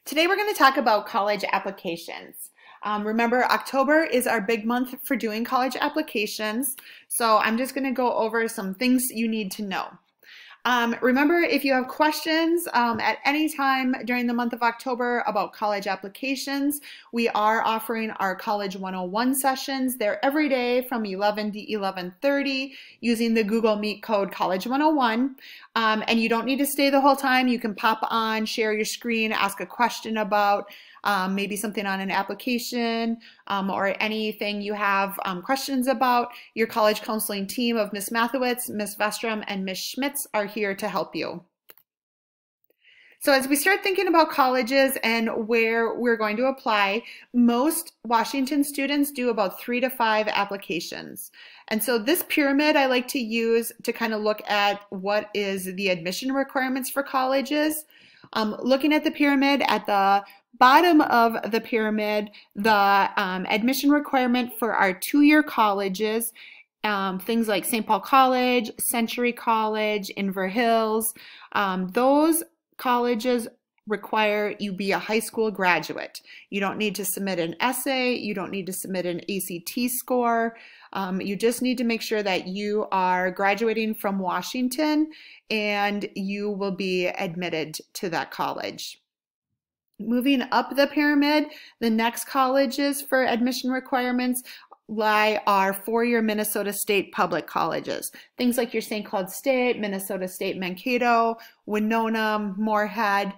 Today we're going to talk about college applications. Remember, October is our big month for doing college applications, so I'm just going to go over some things you need to know. Remember, if you have questions at any time during the month of October about college applications, we are offering our College 101 sessions. They're every day from 11 to 11:30 using the Google Meet code College 101. And you don't need to stay the whole time. You can pop on, share your screen, ask a question about maybe something on an application or anything you have questions about. Your college counseling team of Ms. Mathowitz, Ms. Vestrom, and Ms. Schmitz are here to help you. So as we start thinking about colleges and where we're going to apply, most Washington students do about 3 to 5 applications. And so this pyramid I like to use to kind of look at what is the admission requirements for colleges. Looking at the pyramid, at the bottom of the pyramid, the admission requirement for our 2-year colleges, things like St. Paul College, Century College, Inver Hills, those colleges require you be a high school graduate. You don't need to submit an essay. You don't need to submit an ACT score. You just need to make sure that you are graduating from Washington and you will be admitted to that college. Moving up the pyramid, the next colleges for admission requirements lie our 4-year Minnesota State public colleges. Things like your St. Cloud State, Minnesota State Mankato, Winona, Moorhead.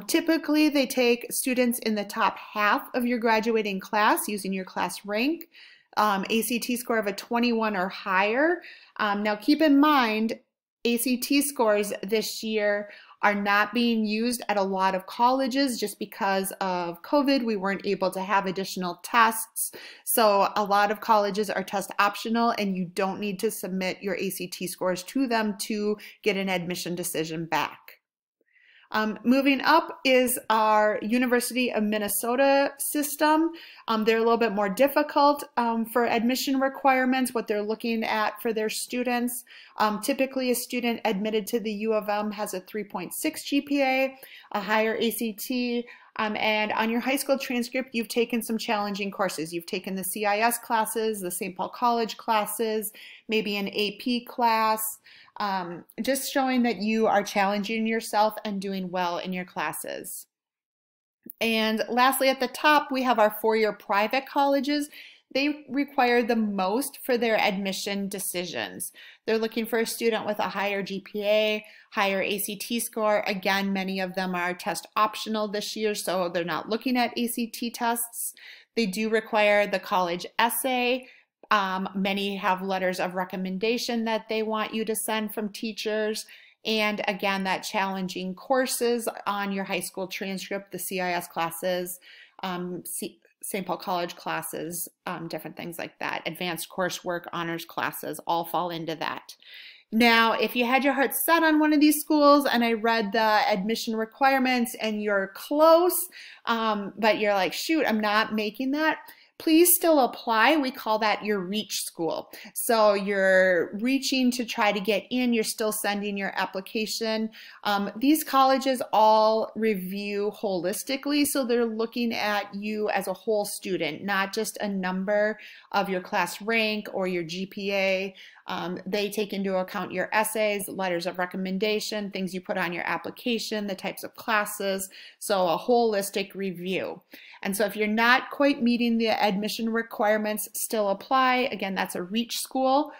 Typically, they take students in the top half of your graduating class using your class rank, ACT score of a 21 or higher. Now keep in mind, ACT scores this year are not being used at a lot of colleges just because of COVID. We weren't able to have additional tests. So a lot of colleges are test optional and you don't need to submit your ACT scores to them to get an admission decision back. Moving up is our University of Minnesota system. They're a little bit more difficult for admission requirements, what they're looking at for their students. Typically, a student admitted to the U of M has a 3.6 GPA, a higher ACT, and on your high school transcript, you've taken some challenging courses. You've taken the CIS classes, the St. Paul College classes, maybe an AP class, just showing that you are challenging yourself and doing well in your classes. And lastly, at the top, we have our 4-year private colleges. They require the most for their admission decisions. They're looking for a student with a higher GPA, higher ACT score. Again, many of them are test optional this year, so they're not looking at ACT tests. They do require the college essay. Many have letters of recommendation that they want you to send from teachers. And again, that challenging courses on your high school transcript, the CIS classes, St. Paul College classes, different things like that. Advanced coursework, honors classes, all fall into that. Now, if you had your heart set on one of these schools and I read the admission requirements and you're close, but you're like, shoot, I'm not making that, please still apply. We call that your reach school. So you're reaching to try to get in, you're still sending your application. These colleges all review holistically, so they're looking at you as a whole student, not just a number of your class rank or your GPA. They take into account your essays, letters of recommendation, things you put on your application, the types of classes, so a holistic review. And so if you're not quite meeting the admission requirements, still apply. Again, that's a reach school.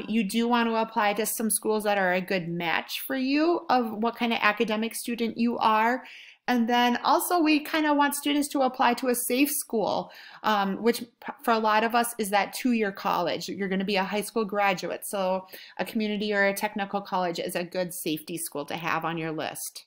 You do want to apply to some schools that are a good match for you of what kind of academic student you are. And then also we kind of want students to apply to a safe school, which for a lot of us is that 2-year college. You're going to be a high school graduate, so a community or a technical college is a good safety school to have on your list.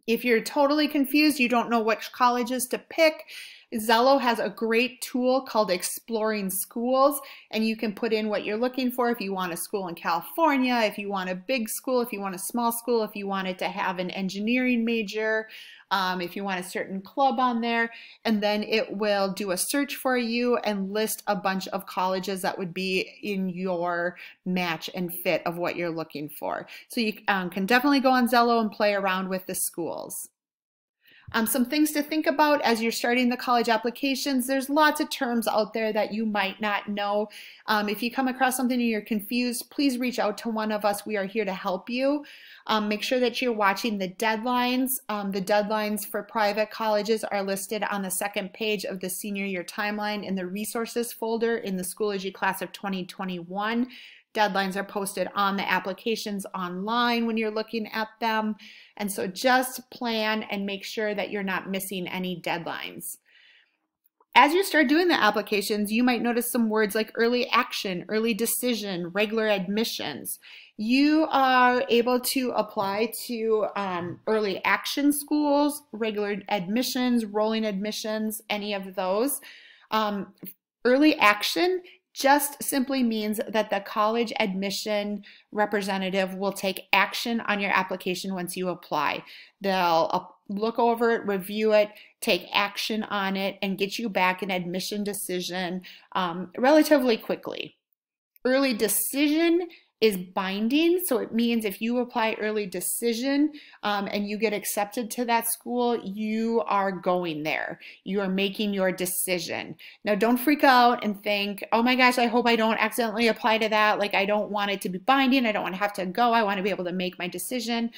If you're totally confused, you don't know which colleges to pick, Xello has a great tool called Exploring Schools, and you can put in what you're looking for. If you want a school in California, if you want a big school, if you want a small school, if you want it to have an engineering major, if you want a certain club on there, and then it will do a search for you and list a bunch of colleges that would be in your match and fit of what you're looking for. So you can definitely go on Xello and play around with the schools. Some things to think about as you're starting the college applications. There's lots of terms out there that you might not know. If you come across something and you're confused, please reach out to one of us. We are here to help you. Make sure that you're watching the deadlines. The deadlines for private colleges are listed on the second page of the senior year timeline in the resources folder in the Schoology class of 2021. Deadlines are posted on the applications online when you're looking at them. And so just plan and make sure that you're not missing any deadlines. As you start doing the applications, you might notice some words like early action, early decision, regular admissions. You are able to apply to early action schools, regular admissions, rolling admissions, any of those. Early action just simply means that the college admission representative will take action on your application once you apply. They'll look over it, review it, take action on it, and get you back an admission decision relatively quickly. Early decision is binding, so it means if you apply early decision and you get accepted to that school, you are going there. You are making your decision. Now, don't freak out and think, oh my gosh, I hope I don't accidentally apply to that. Like, I don't want it to be binding. I don't want to have to go. I want to be able to make my decision.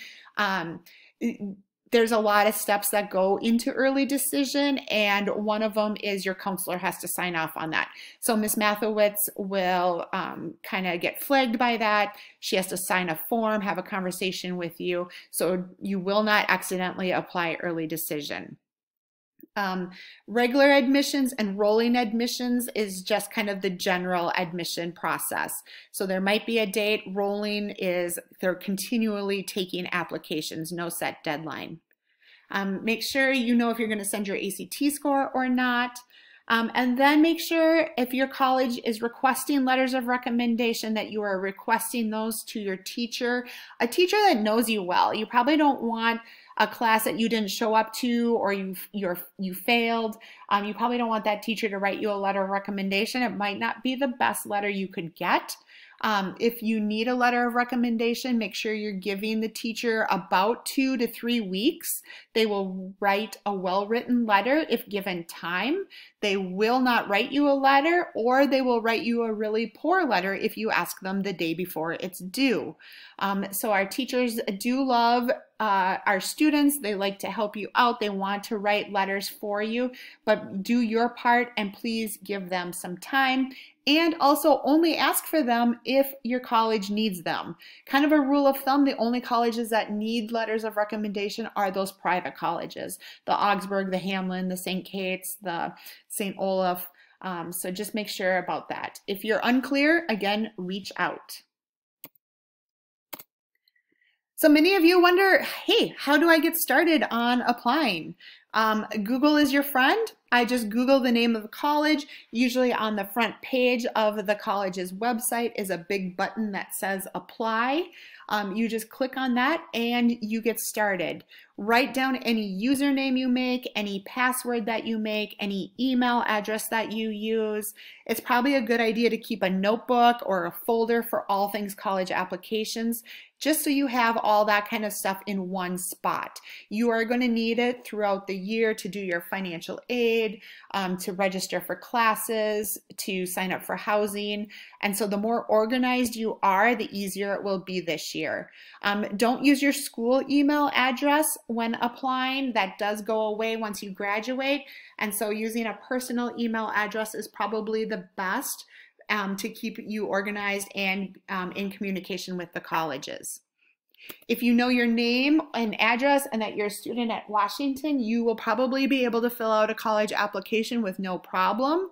There's a lot of steps that go into early decision, and one of them is your counselor has to sign off on that. So Ms. Mathowitz will kind of get flagged by that. She has to sign a form, have a conversation with you, so you will not accidentally apply early decision. Regular admissions and rolling admissions is just kind of the general admission process. So there might be a date. Rolling is they're continually taking applications, no set deadline. Make sure you know if you're going to send your ACT score or not. And then make sure if your college is requesting letters of recommendation that you are requesting those to your teacher, a teacher that knows you well. You probably don't want a class that you didn't show up to or you failed. You probably don't want that teacher to write you a letter of recommendation. It might not be the best letter you could get. If you need a letter of recommendation, make sure you're giving the teacher about 2 to 3 weeks. They will write a well-written letter if given time. They will not write you a letter, or they will write you a really poor letter if you ask them the day before it's due. So our teachers do love our students. They like to help you out. They want to write letters for you, but do your part and please give them some time. And also only ask for them if your college needs them. Kind of a rule of thumb, the only colleges that need letters of recommendation are those private colleges. The Augsburg, the Hamlin, the St. Kate's, the St. Olaf. So just make sure about that. If you're unclear, again, reach out. So many of you wonder, hey, how do I get started on applying? Google is your friend. I just Google the name of the college. Usually on the front page of the college's website is a big button that says apply. You just click on that and you get started. Write down any username you make, any password that you make, any email address that you use. It's probably a good idea to keep a notebook or a folder for all things college applications, just so you have all that kind of stuff in one spot. You are going to need it throughout the year to do your financial aid, to register for classes, to sign up for housing. And so the more organized you are, the easier it will be this year. Don't use your school email address when applying. That does go away once you graduate. And so using a personal email address is probably the best to keep you organized and in communication with the colleges. If you know your name and address and that you're a student at Washington, you will probably be able to fill out a college application with no problem.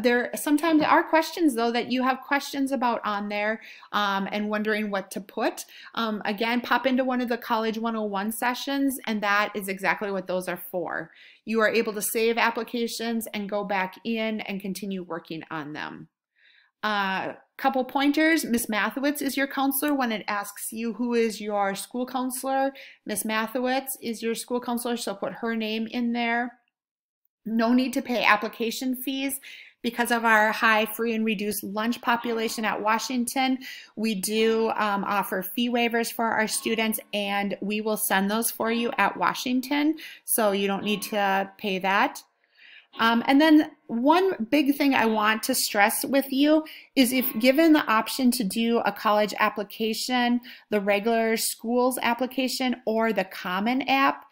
There sometimes are questions though that you have questions about on there and wondering what to put. Again, pop into one of the College 101 sessions, and that is exactly what those are for. You are able to save applications and go back in and continue working on them. Couple pointers. Ms. Mathowitz is your counselor when it asks you who is your school counselor. Ms. Mathowitz is your school counselor, so put her name in there. No need to pay application fees. Because of our high free and reduced lunch population at Washington, we do offer fee waivers for our students, and we will send those for you at Washington, so you don't need to pay that. And then one big thing I want to stress with you is if given the option to do a college application, the regular schools application, or the Common App,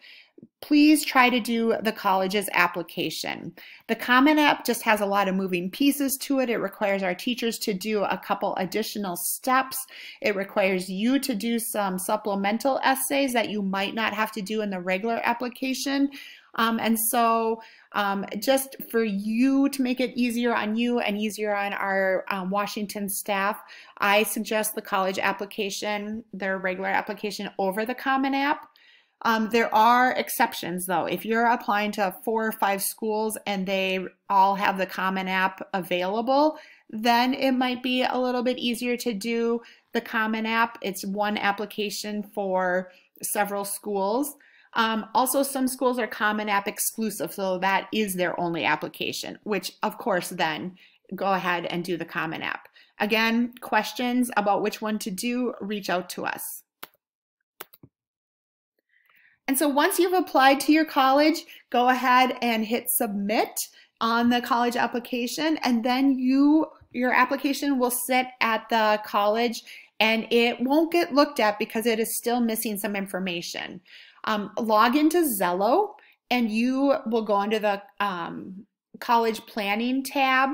please try to do the college's application. The Common App just has a lot of moving pieces to it. It requires our teachers to do a couple additional steps. It requires you to do some supplemental essays that you might not have to do in the regular application. Just for you to make it easier on you and easier on our Washington staff, I suggest the college application, their regular application, over the Common App. There are exceptions though. If you're applying to 4 or 5 schools and they all have the Common App available, then it might be a little bit easier to do the Common App. It's one application for several schools. Also, some schools are Common App exclusive, so that is their only application, which of course then go ahead and do the Common App. Again, questions about which one to do, reach out to us. And so once you've applied to your college, go ahead and hit submit on the college application, and then your application will sit at the college and it won't get looked at because it is still missing some information. Log into Xello and you will go under the college planning tab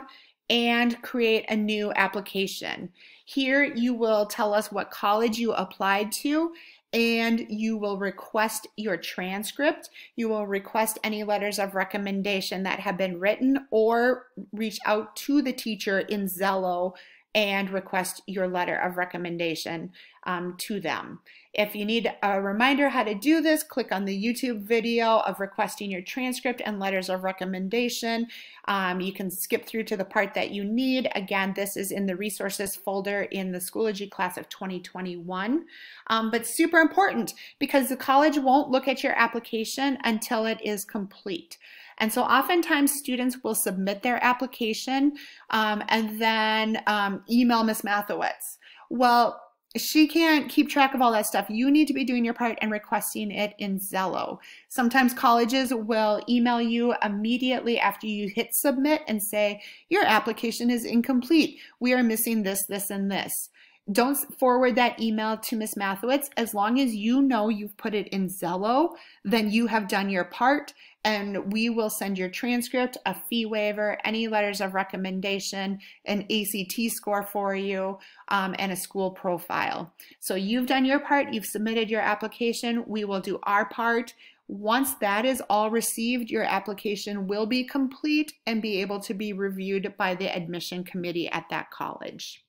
and create a new application. Here you will tell us what college you applied to, and you will request your transcript. You will request any letters of recommendation that have been written, or reach out to the teacher in Xello and request your letter of recommendation to them. If you need a reminder how to do this, click on the YouTube video of requesting your transcript and letters of recommendation. You can skip through to the part that you need. Again, this is in the resources folder in the Schoology class of 2021. But super important because the college won't look at your application until it is complete. And so oftentimes students will submit their application and then email Ms. Mathowitz. Well, she can't keep track of all that stuff. You need to be doing your part and requesting it in Xello. Sometimes colleges will email you immediately after you hit submit and say, your application is incomplete. We are missing this, this, and this. Don't forward that email to Ms. Mathowitz. As long as you know you've put it in Xello, then you have done your part, and we will send your transcript, a fee waiver, any letters of recommendation, an ACT score for you, and a school profile. So you've done your part, you've submitted your application, we will do our part. Once that is all received, your application will be complete and be able to be reviewed by the admission committee at that college.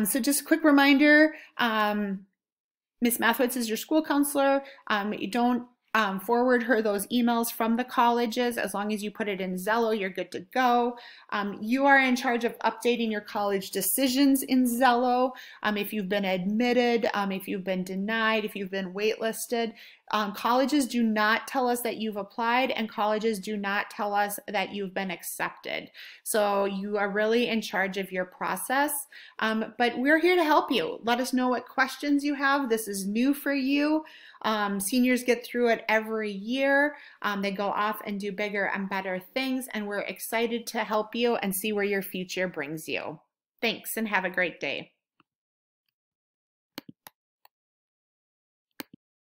So just a quick reminder, Ms. Mathowitz is your school counselor. You don't forward her those emails from the colleges. As long as you put it in Xello, you're good to go. You are in charge of updating your college decisions in Xello. If you've been admitted, if you've been denied, if you've been waitlisted. Colleges do not tell us that you've applied, and colleges do not tell us that you've been accepted. So you are really in charge of your process, but we're here to help you. Let us know what questions you have. This is new for you. Seniors get through it every year. They go off and do bigger and better things, and we're excited to help you and see where your future brings you. Thanks, and have a great day.